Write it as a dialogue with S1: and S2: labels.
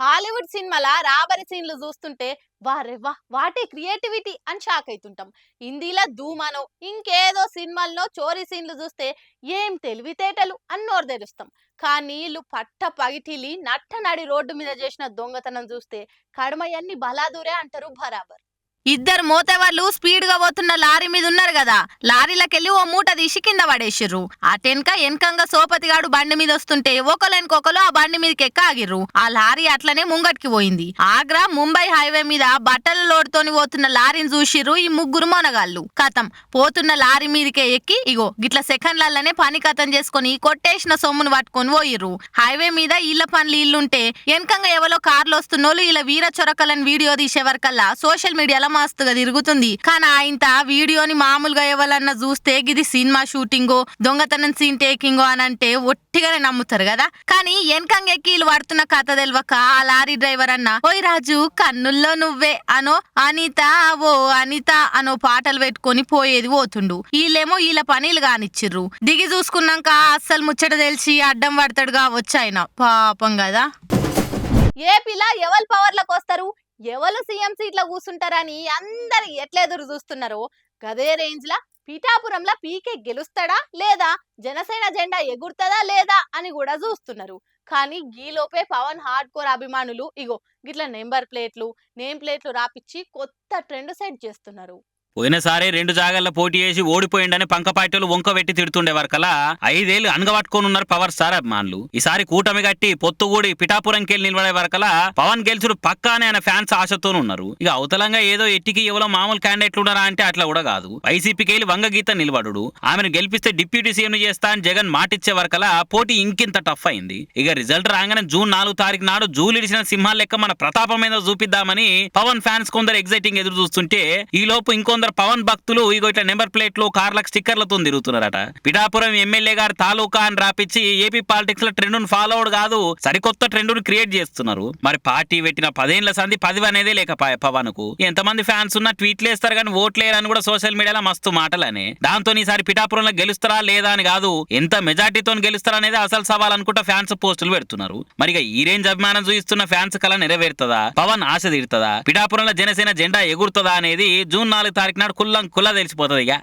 S1: Hollywood సినిమాల రాబరి సీన్లు చూస్తుంటే వారే వా వాటే క్రియేటివిటీ అని షాక్ అవుతుంటాం. హిందీలో ధూమనో ఇంకేదో సినిమాల్లో చోరీ సీన్లు చూస్తే ఏం తెలివితేటలు అని నోరు తెరుస్తాం. కానీ వీళ్ళు పట్ట పగిటిలి నట్ట నడి రోడ్డు మీద చేసిన దొంగతనం చూస్తే కడమయన్ని బలాదూరే అంటారు బరాబర్. ఇద్దరు మోతేవాళ్ళు స్పీడ్ గా పోతున్న లారీ మీద ఉన్నారు కదా, లారీలకెళ్ళి ఓ మూట తీసి కింద పడేసిర్రు. వెనకంగా సోపతిగాడు బండి మీద వస్తుంటే ఒకరు ఆ బండి మీదకి ఎక్క ఆగిర్రు. ఆ లారీ అట్లనే ముంగటికి పోయింది. ఆగ్రా ముంబై హైవే మీద బట్టల లోడుతోని పోతున్న లారీని చూసిర్రు ఈ ముగ్గురు మొనగాళ్ళు. కథం పోతున్న లారీ మీదకే ఎక్కి ఇగో గిట్ల సెకండ్లనే పని కథం చేసుకుని కొట్టేసిన సొమ్మును పట్టుకొని పోయిర్రు. హైవే మీద ఇళ్ల పనులు ఇల్లుంటే వెనకంగా ఎవరో కార్లు వస్తున్నోళ్ళు ఇలా వీర చొరకలని వీడియో తీసేవరకల్లా సోషల్ మీడియాలో మస్తుగా తిరుగుతుంది. కానీ ఇంత వీడియోని మామూలుగా ఎవరన్నా చూస్తే గిది సినిమా షూటింగో దొంగతనం సీన్ టేకింగో అని అంటే ఒట్టిగానే నమ్ముతారు కదా. కానీ వెనకంగా ఎక్కి వీళ్ళు పడుతున్న కథ తెలియక ఆ లారీ డ్రైవర్ అన్న ఓయ్ రాజు కన్నుల్లో నువ్వే అనో అనిత ఓ అనిత అనో పాటలు పెట్టుకొని పోయేది పోతుండు. వీళ్ళేమో వీళ్ళ పనీలు కానిచ్చిర్రు. దిగి చూసుకున్నాక అస్సలు ముచ్చట తెలిసి అడ్డం పడతాడుగా వచ్చాయన పాపం కదా. ఏపీలా ఎవరు పవర్లకు వస్తారు, ఎవరు సీఎం సీట్లో కూర్చుంటారని అందరు ఎట్లెదురు చూస్తున్నారో గదే రేంజ్ లా పిఠాపురంలో పీకే గెలుస్తాడా లేదా, జనసేన జెండా ఎగురుతుందా లేదా అని కూడా చూస్తున్నారు. కానీ గీలోపే పవన్ హార్డ్ కోర్ అభిమానులు ఇగో గిట్ల నేమ్ ప్లేట్లు రాపిచ్చి కొత్త ట్రెండ్ సెట్ చేస్తున్నారు.
S2: పోయినసారి 2 జాగాల్లో పోటీ చేసి ఓడిపోయిండని పంకపాటిలు వంక పెట్టి తిడుతుండే వరకలా 5 ఏళ్లు అనగబట్టుకొని ఉన్నారు పవర్ స్టార్ అభిమానులు. ఈసారి కూటమి గట్టి పొత్తుగూడి పిఠాపురంకెళ్ళి నిలబడే వరకలా పవన్ గెలుచుడు పక్కానే ఆయన ఫ్యాన్స్ ఆశతో ఉన్నారు. ఇక అవతలంగా ఏదో ఎట్టికి ఎవరో మామూలు క్యాండిడేట్లు ఉన్నారా అంటే అట్లా కూడా కాదు. వైసీపీకి వెళ్ళి వంగగీత నిలబడు, ఆమెను గెలిపిస్తే డిప్యూటీ సీఎం చేస్తా అని జగన్ మాటిచ్చే వరకలా పోటీ ఇంకింత టఫ్ అయింది. ఇక రిజల్ట్ రాగానే జూన్ 4 తారీఖు నాడు జూలిడిచిన సింహాల లెక్క మన ప్రతాపం మీద చూపిద్దామని పవన్ ఫ్యాన్స్ కొందరు ఎగ్జైటింగ్ ఎదురు చూస్తుంటే ఈ లోపు ఇంకొందరు పవన్ భక్తులు ఇగో ఇట్లా నెంబర్ ప్లేట్లు కార్లకు స్టిక్కర్లతో తిరుగుతున్నారట. పిఠాపురం ఎమ్మెల్యే గారు తాలూకా అని రాపిచ్చి ఏపీ పాలిటిక్స్ లో ట్రెండ్ ఫాలో అవడు కాదు, సరికొత్త ట్రెండ్ క్రియేట్ చేస్తున్నారు. మరి పార్టీ పెట్టిన 10 ఏళ్ల సంధి 10 అనేదే లేకపాయ పవన్ కు. ఎంతమంది ఫ్యాన్స్ ఉన్నా ట్వీట్లు వేస్తారు కానీ ఓట్లేరని కూడా సోషల్ మీడియాలో మస్తు మాటలనే. దాంతో ఈసారి పిఠాపురంలో గెలుస్తారా లేదా అని కాదు, ఎంత మెజార్టీతో గెలుస్తారా అనేది అసలు సవాల్ అనుకుంటా ఫ్యాన్స్ పోస్టులు పెడుతున్నారు. మరి ఈ రేంజ్ అభిమానం చూపిస్తున్న ఫ్యాన్స్ కళ నెరవేరుతుందా, పవన్ ఆశ తీరుతుందా, పిఠాపురంలో జనసేన జెండా ఎగురుతుందా అనేది జూన్ 4 తారీఖు నాడు కుల్లా తెలిసిపోతుంది ఇక.